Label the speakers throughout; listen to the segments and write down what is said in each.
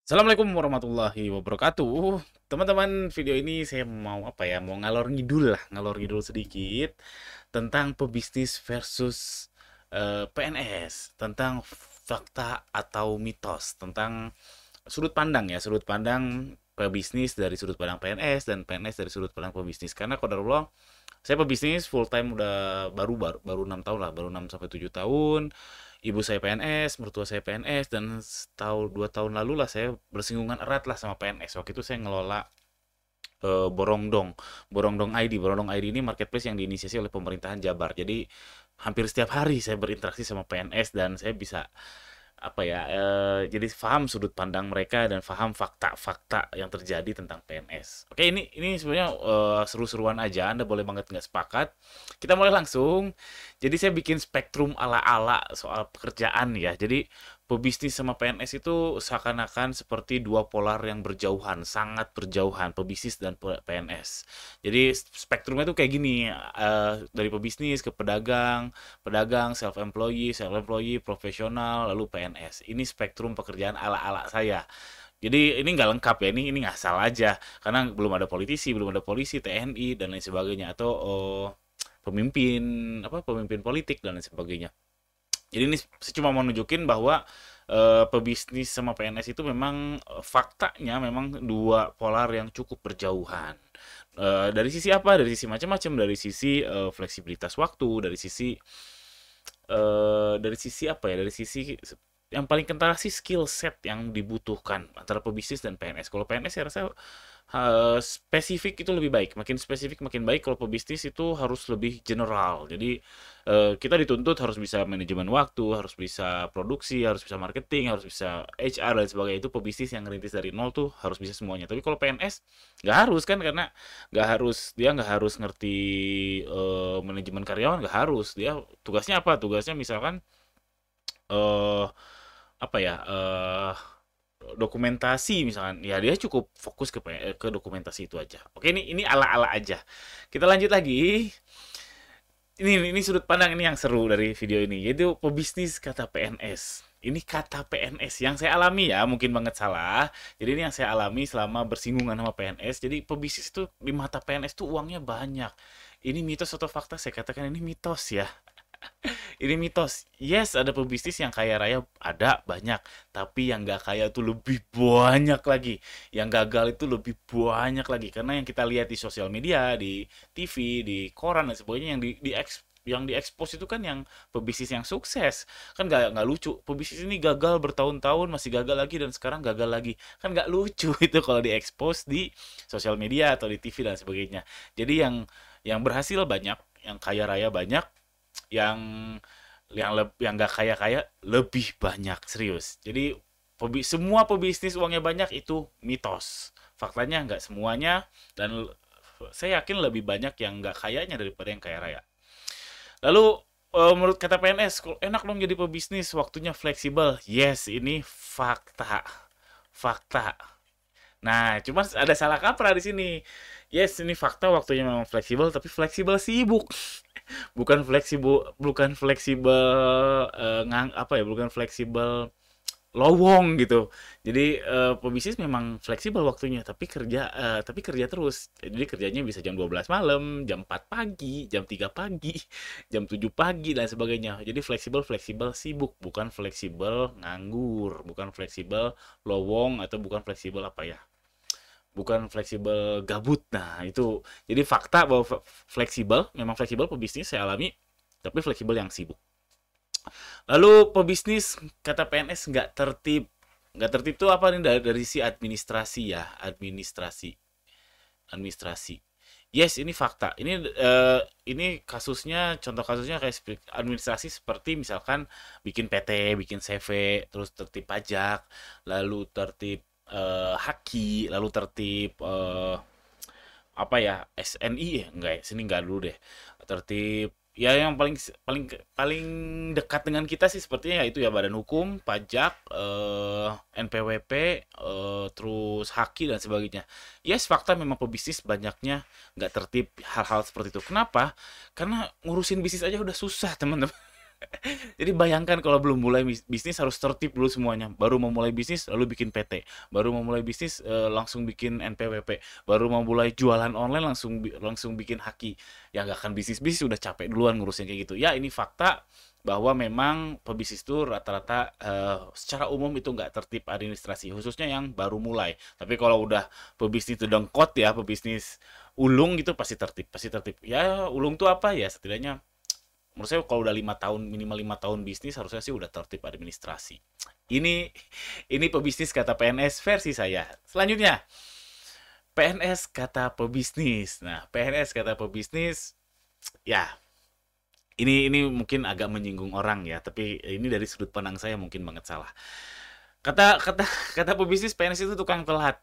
Speaker 1: Assalamualaikum warahmatullahi wabarakatuh. Teman-teman, video ini saya mau apa ya? Mau ngalor ngidul lah, ngalor ngidul sedikit tentang pebisnis versus PNS, tentang fakta atau mitos, tentang sudut pandang ya, sudut pandang pebisnis dari sudut pandang PNS dan PNS dari sudut pandang pebisnis. Karena qadarullah saya pebisnis full time udah baru 6 tahun lah, baru 6 sampai 7 tahun. Ibu saya PNS, mertua saya PNS, dan setahun 2 tahun lalu lah saya bersinggungan erat lah sama PNS. Waktu itu saya ngelola Borongdong, Borongdong ID. Borongdong ID ini marketplace yang diinisiasi oleh pemerintahan Jabar. Jadi hampir setiap hari saya berinteraksi sama PNS dan saya bisa apa ya, jadi paham sudut pandang mereka dan paham fakta-fakta yang terjadi tentang PNS. Oke, ini sebenarnya seru-seruan aja. Anda boleh banget nggak sepakat. Kita mulai langsung. Jadi saya bikin spektrum ala-ala soal pekerjaan ya. Jadi pebisnis sama PNS itu seakan-akan seperti dua polar yang berjauhan, sangat berjauhan, pebisnis dan PNS. Jadi spektrumnya tuh kayak gini, dari pebisnis ke pedagang, pedagang, self-employee, profesional, lalu PNS. Ini spektrum pekerjaan ala-ala saya. Jadi ini nggak lengkap ya, ini ngasal aja. Karena belum ada politisi, belum ada polisi, TNI, dan lain sebagainya. Atau pemimpin, pemimpin politik, dan lain sebagainya. Jadi ini saya cuma mau nunjukin bahwa pebisnis sama PNS itu memang faktanya memang dua polar yang cukup berjauhan. Dari sisi apa? Dari sisi macam-macam, dari sisi fleksibilitas waktu, dari sisi apa ya? Dari sisi yang paling kentara sih skill set yang dibutuhkan antara pebisnis dan PNS. Kalau PNS saya rasa spesifik itu lebih baik, makin spesifik makin baik. Kalau pebisnis itu harus lebih general. Jadi kita dituntut harus bisa manajemen waktu, harus bisa produksi, harus bisa marketing, harus bisa HR dan sebagainya. Itu pebisnis yang ngerintis dari nol tuh harus bisa semuanya. Tapi kalau PNS nggak harus kan, karena nggak harus ngerti manajemen karyawan, nggak harus. Dia tugasnya apa? Tugasnya misalkan eh apa ya, dokumentasi misalkan, ya dia cukup fokus ke dokumentasi itu aja. Oke, ini ala-ala aja. Kita lanjut lagi. Ini sudut pandang ini yang seru dari video ini, yaitu pebisnis kata PNS. Ini kata PNS yang saya alami ya, mungkin banget salah. Jadi ini yang saya alami selama bersinggungan sama PNS. Jadi pebisnis itu di mata PNS tuh uangnya banyak. Ini mitos atau fakta? Saya katakan ini mitos ya. Ini mitos. Yes, ada pebisnis yang kaya raya, ada banyak. Tapi yang nggak kaya tuh lebih banyak lagi. Yang gagal itu lebih banyak lagi. Karena yang kita lihat di sosial media, di TV, di koran dan sebagainya, yang diekspos itu kan yang pebisnis yang sukses. Kan nggak lucu. Pebisnis ini gagal bertahun-tahun, masih gagal lagi, dan sekarang gagal lagi. Kan nggak lucu itu kalau diekspos di sosial media atau di TV dan sebagainya. Jadi yang berhasil banyak, yang kaya raya banyak, yang yang nggak kaya kaya lebih banyak, serius. Jadi semua pebisnis uangnya banyak itu mitos. Faktanya nggak semuanya, dan saya yakin lebih banyak yang nggak kayanya daripada yang kaya raya. Lalu menurut kata PNS, kalau enak dong jadi pebisnis, waktunya fleksibel. Yes, ini fakta. Fakta. Nah, cuma ada salah kaprah di sini. Yes, ini fakta, waktunya memang fleksibel, tapi fleksibel sibuk. Bukan fleksibel bukan fleksibel lowong gitu. Jadi pebisnis memang fleksibel waktunya, tapi kerja terus. Jadi kerjanya bisa jam 12 malam, jam 4 pagi, jam 3 pagi, jam 7 pagi dan sebagainya. Jadi fleksibel fleksibel sibuk, bukan fleksibel nganggur, bukan fleksibel lowong, atau bukan fleksibel apa ya? Bukan fleksibel gabut. Nah, itu jadi fakta bahwa fleksibel, memang fleksibel pebisnis saya alami, tapi fleksibel yang sibuk. Lalu pebisnis kata PNS nggak tertib. Nggak tertib itu apa nih? Dari si administrasi ya, administrasi. Yes, ini fakta. Ini kasusnya, contoh kasusnya kayak administrasi seperti misalkan bikin PT, bikin CV, terus tertib pajak, lalu tertib haki, lalu tertib apa ya, SNI ya, enggak ya, sini enggak dulu deh. Tertib ya, yang paling paling paling dekat dengan kita sih sepertinya ya itu ya, Badan Hukum, Pajak, NPWP, terus Haki dan sebagainya. Yes, fakta memang pebisnis banyaknya nggak tertib hal-hal seperti itu. Kenapa? Karena ngurusin bisnis aja udah susah, teman-teman. Jadi bayangkan kalau belum mulai bisnis harus tertib dulu semuanya. Baru mau mulai bisnis lalu bikin PT. Baru mau mulai bisnis langsung bikin NPWP. Baru mau mulai jualan online langsung bikin haki. Ya nggak akan bisnis udah capek duluan ngurusin kayak gitu. Ya ini fakta bahwa memang pebisnis itu rata-rata secara umum itu nggak tertib administrasi, khususnya yang baru mulai. Tapi kalau udah pebisnis itu dengkot ya, pebisnis ulung gitu pasti tertib, pasti tertib. Ya ulung tuh apa ya? Setidaknya menurut saya kalau udah 5 tahun, minimal 5 tahun bisnis harusnya sih udah tertib administrasi. Ini pebisnis kata PNS versi saya. Selanjutnya PNS kata pebisnis. Nah, PNS kata pebisnis, ya ini mungkin agak menyinggung orang ya, tapi ini dari sudut pandang saya mungkin banget salah. Kata kata kata pebisnis PNS itu tukang telat.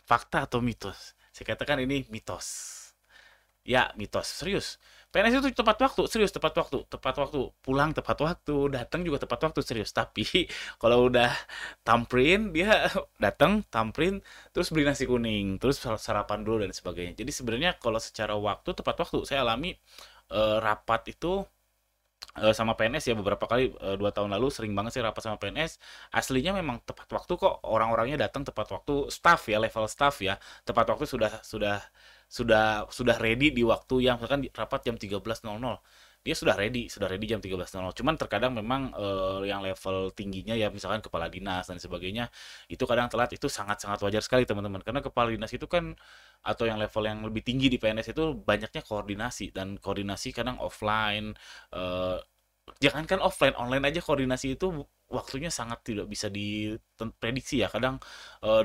Speaker 1: Fakta atau mitos? Saya katakan ini mitos. Ya, mitos. Serius. PNS itu tepat waktu, serius tepat waktu. Pulang tepat waktu, datang juga tepat waktu, serius. Tapi kalau udah tamrin, dia datang, tamrin, terus beli nasi kuning, terus sarapan dulu dan sebagainya. Jadi sebenarnya kalau secara waktu tepat waktu, saya alami rapat itu sama PNS ya beberapa kali 2 tahun lalu sering banget sih rapat sama PNS. Aslinya memang tepat waktu kok, orang-orangnya datang tepat waktu, staff ya, level staff ya tepat waktu, sudah ready di waktu yang misalkan rapat jam 13.00, dia sudah ready jam 13.00. Cuman terkadang memang yang level tingginya ya misalkan kepala dinas dan sebagainya itu kadang telat, itu sangat-sangat wajar sekali teman-teman, karena kepala dinas itu kan atau yang level yang lebih tinggi di PNS itu banyaknya koordinasi, dan koordinasi kadang offline. eh, Jangankan offline, online aja koordinasi itu waktunya sangat tidak bisa diprediksi ya. Kadang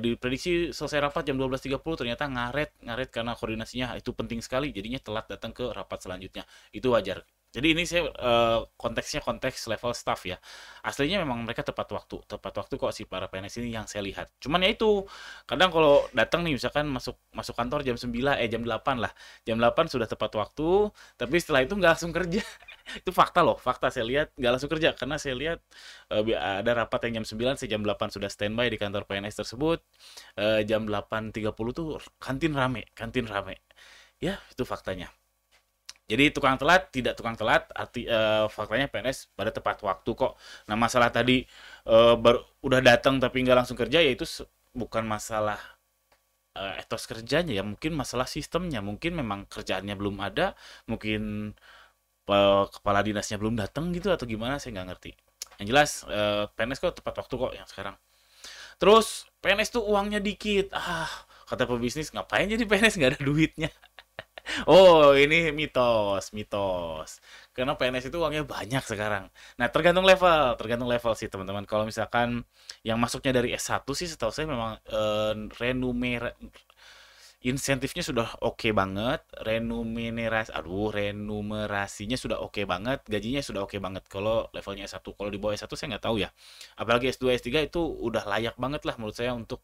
Speaker 1: diprediksi selesai rapat jam 12.30, ternyata ngaret ngaret karena koordinasinya itu penting sekali, jadinya telat datang ke rapat selanjutnya. Itu wajar. Jadi ini saya konteksnya konteks level staff ya. Aslinya memang mereka tepat waktu kok si para PNS ini yang saya lihat. Cuman ya itu, kadang kalau datang nih misalkan masuk masuk kantor jam 9, jam 8 lah. Jam 8 sudah tepat waktu, tapi setelah itu nggak langsung kerja. Itu fakta loh, fakta saya lihat nggak langsung kerja karena saya lihat ada rapat yang jam 9, saya jam 8 sudah standby di kantor PNS tersebut. Jam 8.30 tuh kantin rame. Ya, itu faktanya. Jadi tukang telat, tidak tukang telat, faktanya PNS pada tepat waktu kok. Nah, masalah tadi udah datang tapi nggak langsung kerja, ya itu bukan masalah etos kerjanya ya, mungkin masalah sistemnya, mungkin memang kerjaannya belum ada, mungkin kepala dinasnya belum datang gitu atau gimana, saya nggak ngerti. Yang jelas PNS kok tepat waktu kok yang sekarang. Terus PNS tuh uangnya dikit. Kata pebisnis, ngapain jadi PNS nggak ada duitnya? Oh, ini mitos, mitos. Karena PNS itu uangnya banyak sekarang. Nah, tergantung level sih teman-teman. Kalau misalkan yang masuknya dari S1 sih setahu saya memang insentifnya sudah oke banget, renumerasinya sudah oke banget, gajinya sudah oke banget kalau levelnya S1. Kalau di bawah S1 saya nggak tahu ya. Apalagi S2, S3 itu udah layak banget lah menurut saya untuk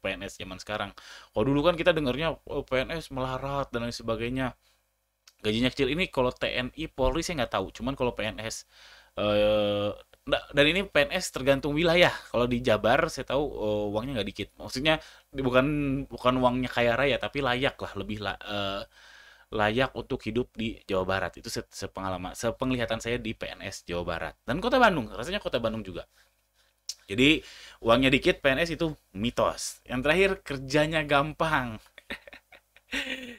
Speaker 1: PNS zaman sekarang. Kalau dulu kan kita dengarnya PNS melarat dan lain sebagainya. Gajinya kecil, ini kalau TNI, Polri saya nggak tahu. Cuman kalau PNS eh, dan ini PNS tergantung wilayah. Kalau di Jabar saya tahu uangnya nggak dikit. Maksudnya bukan bukan uangnya kaya raya, tapi layak lah, layak untuk hidup di Jawa Barat. Itu sepenglihatan saya di PNS Jawa Barat dan Kota Bandung. Rasanya Kota Bandung juga. Jadi uangnya dikit PNS itu mitos. Yang terakhir, kerjanya gampang.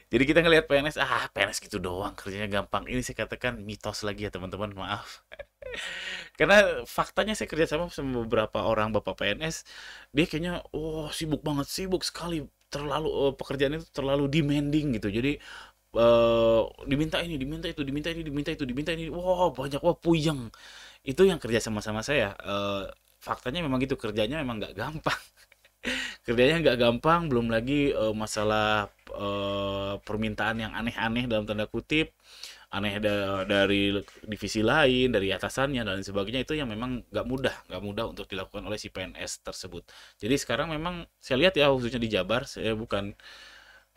Speaker 1: Jadi kita ngelihat PNS, PNS gitu doang, kerjanya gampang. Ini saya katakan mitos lagi ya teman-teman, maaf. Karena faktanya saya kerja sama beberapa orang bapak PNS, dia kayaknya, sibuk banget, sibuk sekali, terlalu pekerjaan itu terlalu demanding gitu. Jadi diminta ini, diminta itu, diminta ini, diminta itu, diminta ini, wah banyak, wah puyeng. Itu yang kerja sama-sama saya. Faktanya memang gitu, kerjanya memang nggak gampang. Kerjanya nggak gampang, belum lagi masalah permintaan yang aneh-aneh dalam tanda kutip, aneh dari divisi lain, dari atasannya dan sebagainya, itu yang memang nggak mudah untuk dilakukan oleh si PNS tersebut. Jadi sekarang memang saya lihat ya, khususnya di Jabar, saya bukan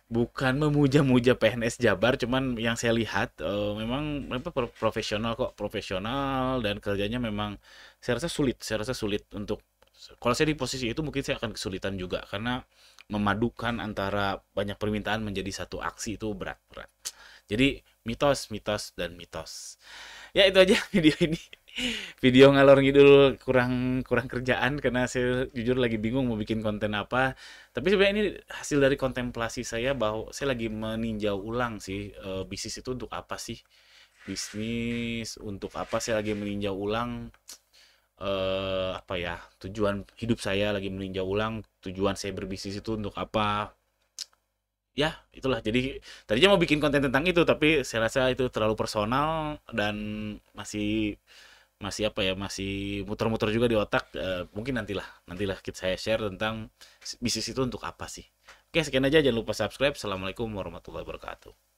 Speaker 1: bukan memuja-muja PNS Jabar, cuman yang saya lihat memang mereka profesional kok, profesional, dan kerjanya memang saya rasa sulit untuk, kalau saya di posisi itu mungkin saya akan kesulitan juga karena memadukan antara banyak permintaan menjadi satu aksi itu berat berat. Jadi mitos, mitos, dan mitos. Ya itu aja video ini. Video ngalor ngidul kurang kurang kerjaan karena saya jujur lagi bingung mau bikin konten apa. Tapi sebenarnya ini hasil dari kontemplasi saya bahwa saya lagi meninjau ulang sih bisnis itu untuk apa sih? Bisnis untuk apa saya lagi meninjau ulang apa ya? Tujuan hidup saya lagi meninjau ulang tujuan saya berbisnis itu untuk apa? Ya, itulah. Jadi tadinya mau bikin konten tentang itu, tapi saya rasa itu terlalu personal dan masih masih apa ya, masih muter-muter juga di otak. Mungkin nantilah, nantilah kita saya share tentang bisnis itu untuk apa sih. Oke, sekian aja. Jangan lupa subscribe. Assalamualaikum warahmatullahi wabarakatuh.